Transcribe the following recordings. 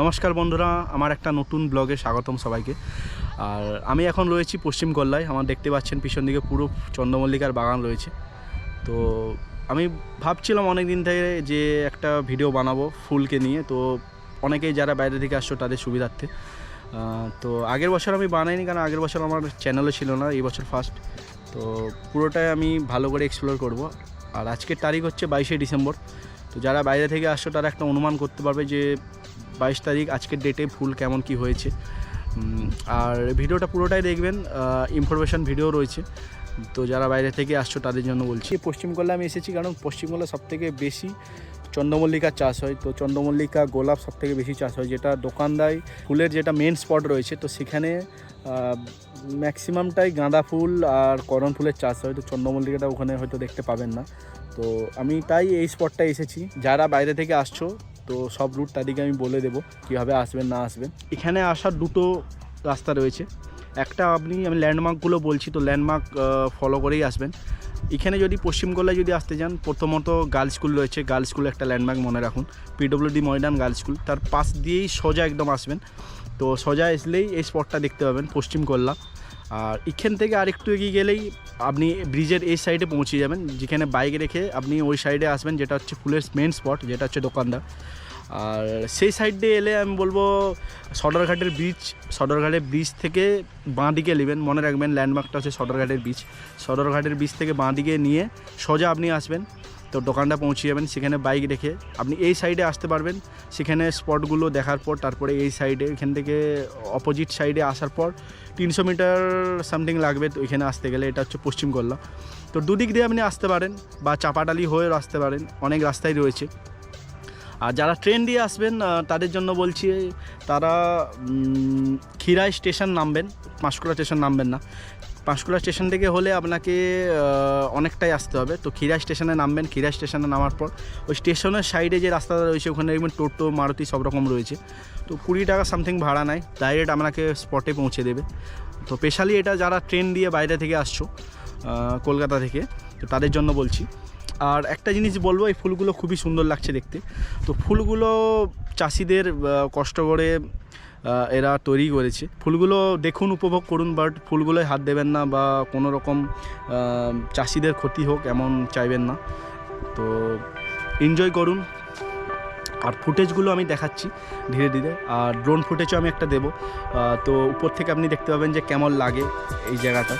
নমস্কার বন্ধুরা, আমার একটা নতুন ব্লগে স্বাগতম সবাইকে। আর আমি এখন রয়েছি পশ্চিম কল্যায়। আমার দেখতে পাচ্ছেন পিছন দিকে পুরো চন্দ্রমল্লিকার বাগান রয়েছে। তো আমি ভাবছিলাম অনেক দিন থেকে যে একটা ভিডিও বানাবো ফুলকে নিয়ে। তো অনেকেই যারা বাইরে থেকে আসছো তাদের সুবিধার্থে। তো আগের বছর আমি বানাইনি, কারণ আগের বছর আমার চ্যানেলও ছিল না, এই বছর ফার্স্ট। তো পুরোটাই আমি ভালো করে এক্সপ্লোর করব। আর আজকের তারিখ হচ্ছে 22শে ডিসেম্বর। তো যারা বাইরে থেকে আসছো তারা একটা অনুমান করতে পারবে যে 22 তারিখ আজকের ডেটে ফুল কেমন কি হয়েছে। আর ভিডিওটা পুরোটাই দেখবেন, ইনফরমেশান ভিডিও রয়েছে। তো যারা বাইরে থেকে আসছো তাদের জন্য বলছি। পশ্চিম কল্যায় আমি এসেছি কারণ পশ্চিম কল্যায় সবথেকে বেশি চন্দ্রমল্লিকার চাষ হয়। তো চন্দ্রমল্লিকা, গোলাপ সবথেকে বেশি চাষ হয়, যেটা দোকানদায় ফুলের যেটা মেন স্পট রয়েছে। তো সেখানে ম্যাক্সিমামটাই গাঁদা ফুল আর করণ ফুলের চাষ হয়। তো চন্দ্রমল্লিকাটা ওখানে হয়তো দেখতে পাবেন না। তো আমি তাই এই স্পটটায় এসেছি। যারা বাইরে থেকে আসছো তো সব রুট তাদেরকে আমি বলে দেবো কীভাবে আসবেন না আসবেন। এখানে আসার দুটো রাস্তা রয়েছে। একটা আমি ল্যান্ডমার্কগুলো বলছি, তো ল্যান্ডমার্ক ফলো করেই আসবেন। এখানে যদি পশ্চিম কল্যায় যদি আসতে চান, প্রথমত গার্লস স্কুল রয়েছে। গার্লস স্কুল একটা ল্যান্ডমার্ক মনে রাখুন, পিডব্লিউডি ময়দান গার্লস স্কুল। তার পাশ দিয়েই সোজা একদম আসবেন। তো সোজা আসলেই এই স্পটটা দেখতে পাবেন, পশ্চিম কল্যা। আর এখান থেকে আরেকটু এগিয়ে গেলেই আপনি ব্রিজের এই সাইডে পৌঁছে যাবেন, যেখানে বাইক রেখে আপনি ওই সাইডে আসবেন, যেটা হচ্ছে ফুলের মেন স্পট, যেটা হচ্ছে দোকানদার। আর সেই সাইড দিয়ে এলে আমি বলবো সদরঘাটের ব্রিজ থেকে বাঁ দিকে নেবেন। মনে রাখবেন ল্যান্ডমার্কটা হচ্ছে সদরঘাটের ব্রিজ থেকে বাঁ দিকে নিয়ে সোজা আপনি আসবেন। তো দোকানটা পৌঁছে যাবেন, সেখানে বাইক রেখে আপনি এই সাইডে আসতে পারবেন। সেখানে স্পটগুলো দেখার পর তারপরে এই সাইডে, এখান থেকে অপোজিট সাইডে আসার পর 300 মিটার সামথিং লাগবে তো এখানে আসতে গেলে। এটা হচ্ছে পশ্চিম কল্যা। তো দুদিক দিয়ে আপনি আসতে পারেন বা চাপাডালি হয়েও আসতে পারেন, অনেক রাস্তাই রয়েছে। আর যারা ট্রেন দিয়ে আসবেন তাদের জন্য বলছি, তারা খিরাই স্টেশন নামবেন, পাঁশকুড়া স্টেশন নামবেন না। পাঁশকুড়া স্টেশন থেকে হলে আপনাকে অনেকটাই আসতে হবে। তো খিরাই স্টেশনে নামবেন। খিরাই স্টেশনে নামার পর ওই স্টেশনের সাইডে যে রাস্তাটা রয়েছে ওখানে দেখবেন টোটো, মারুতি সব রকম রয়েছে। তো 20 টাকা সামথিং ভাড়া নেয়, ডাইরেক্ট আপনাকে স্পটে পৌঁছে দেবে। তো স্পেশালি এটা যারা ট্রেন দিয়ে বাইরে থেকে আসছো কলকাতা থেকে, তো তাদের জন্য বলছি। আর একটা জিনিস বলবো, এই ফুলগুলো খুবই সুন্দর লাগছে দেখতে। তো ফুলগুলো চাষিদের কষ্ট করে এরা তৈরি করেছে। ফুলগুলো দেখুন, উপভোগ করুন, বাট ফুলগুলোয় হাত দেবেন না বা কোনো রকম চাষিদের ক্ষতি হোক এমন চাইবেন না। তো এনজয় করুন। আর ফুটেজগুলো আমি দেখাচ্ছি ধীরে ধীরে। আর ড্রোন ফুটেজও আমি একটা দেবো। তো উপর থেকে আপনি দেখতে পাবেন যে কেমন লাগে এই জায়গাটা।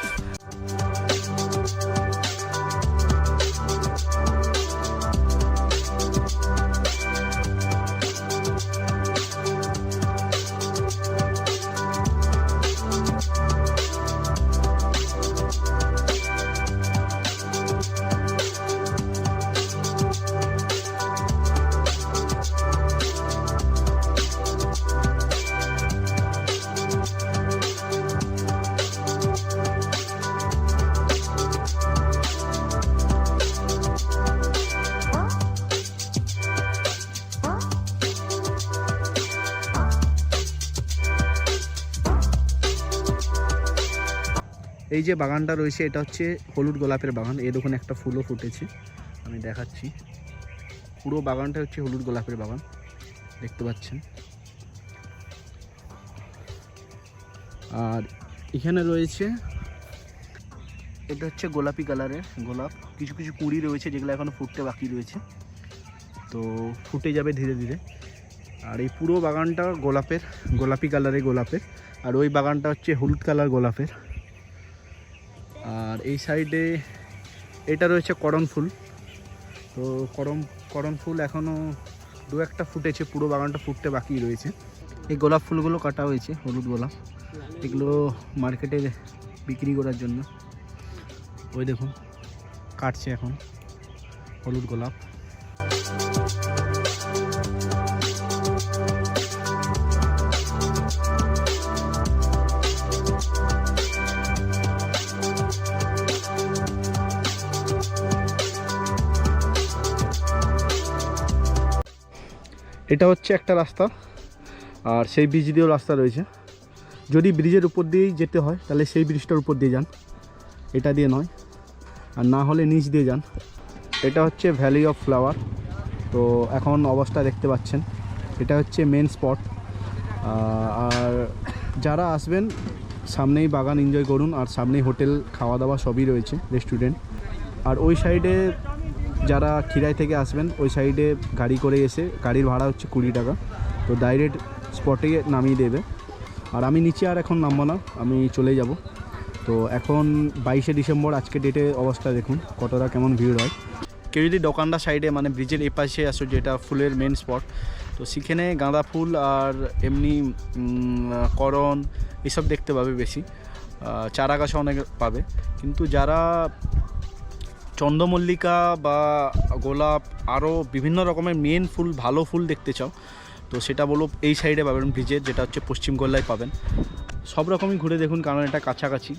এই যে বাগানটা রয়েছে এটা হচ্ছে হলুদ গোলাপের বাগান। এই দেখুন একটা ফুলও ফুটেছে, আমি দেখাচ্ছি। পুরো বাগানটা হচ্ছে হলুদ গোলাপের বাগান, দেখতে পাচ্ছেন। আর এখানে রয়েছে, এটা হচ্ছে গোলাপি কালারের গোলাপ। কিছু কিছু কুঁড়ি রয়েছে যেগুলো এখনও ফুটতে বাকি রয়েছে, তো ফুটে যাবে ধীরে ধীরে। আর এই পুরো বাগানটা গোলাপি কালারের গোলাপের। আর ওই বাগানটা হচ্ছে হলুদ কালার গোলাপের। আর এই সাইডে এটা রয়েছে করণ ফুল। তো করণ ফুল এখনও দু একটা ফুটেছে, পুরো বাগানটা ফুটতে বাকি রয়েছে। এই গোলাপ ফুলগুলো কাটা হয়েছে, হলুদ গোলাপ। এগুলো মার্কেটে বিক্রি করার জন্য। ওই দেখুন কাটছে এখন হলুদ গোলাপ। এটা হচ্ছে একটা রাস্তা, আর সেই ব্রিজ দিয়েও রাস্তা রয়েছে। যদি ব্রিজের উপর দিয়েই যেতে হয় তাহলে সেই ব্রিজটার উপর দিয়ে যান, এটা দিয়ে নয়। আর না হলে নিচ দিয়ে যান। এটা হচ্ছে ভ্যালি অফ ফ্লাওয়ার। তো এখন অবস্থা দেখতে পাচ্ছেন, এটা হচ্ছে মেন স্পট। আর যারা আসবেন সামনেই বাগান এনজয় করুন, আর সামনেই হোটেল, খাওয়া দাওয়া সবই রয়েছে, রেস্টুরেন্ট। আর ওই সাইডে যারা খিরাই থেকে আসবেন ওই সাইডে গাড়ি করে এসে, গাড়ির ভাড়া হচ্ছে 20 টাকা, তো ডাইরেক্ট স্পটে নামিয়ে দেবে। আর আমি নিচে আর এখন নামবো না, আমি চলে যাব। তো এখন 22শে ডিসেম্বর, আজকে ডেটে অবস্থা দেখুন কতটা কেমন ভিড় হয়। কেউ যদি দোকানটা সাইডে মানে ব্রিজের এপাশে আসো, যেটা ফুলের মেন স্পট, তো সেখানে গাঁদা ফুল আর এমনি করণ এসব দেখতে পাবে বেশি, চারা গাছও অনেক পাবে। কিন্তু যারা চন্দ্রমল্লিকা বা গোলাপ আরও বিভিন্ন রকমের মেন ফুল, ভালো ফুল দেখতে চাও, তো সেটা বলো এই সাইডে পাবেন ব্রিজের, যেটা হচ্ছে পশ্চিম গোল্লায় পাবেন। সব রকমই ঘুরে দেখুন, কারণ এটা কাছাকাছি,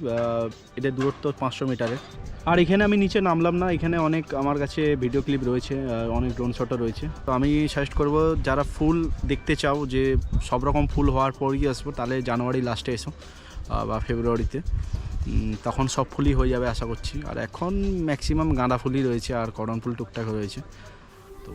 এদের দূরত্ব 500 মিটারের। আর এখানে আমি নিচে নামলাম না, এখানে অনেক আমার কাছে ভিডিও ক্লিপ রয়েছে, অনেক ড্রোন শটও রয়েছে। তো আমি সাজেস্ট করব যারা ফুল দেখতে চাও, যে সব রকম ফুল হওয়ার পরই আসবো, তাহলে জানুয়ারি লাস্টে এসো বা ফেব্রুয়ারিতে, তখন সব ফুলই হয়ে যাবে আশা করছি। আর এখন ম্যাক্সিমাম গাঁদা ফুলই রয়েছে আর করণ ফুল টুকটাক রয়েছে। তো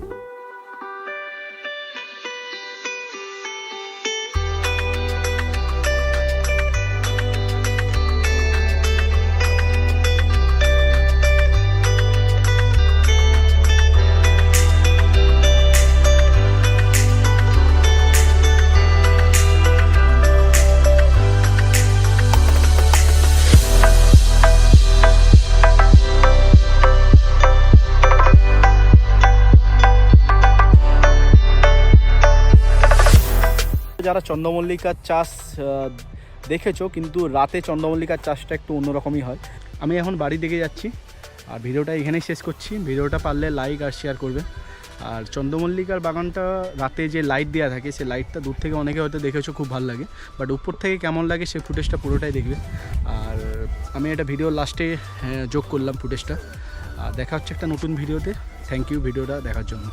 যারা চন্দ্রমল্লিকার চাষ দেখেছো, কিন্তু রাতে চন্দ্রমল্লিকার চাষটা একটু অন্যরকমই হয়। আমি এখন বাড়ি দিকে যাচ্ছি, আর ভিডিওটা এখানেই শেষ করছি। ভিডিওটা পারলে লাইক আর শেয়ার করবে। আর চন্দ্রমল্লিকার বাগানটা রাতে যে লাইট দেওয়া থাকে, সেই লাইটটা দূর থেকে অনেকে হয়তো দেখেছো, খুব ভালো লাগে, বাট উপর থেকে কেমন লাগে সেই ফুটেজটা পুরোটাই দেখবে। আর আমি এটা ভিডিও লাস্টে যোগ করলাম ফুটেজটা। আর দেখা হচ্ছে একটা নতুন ভিডিওতে। থ্যাংক ইউ ভিডিওটা দেখার জন্য।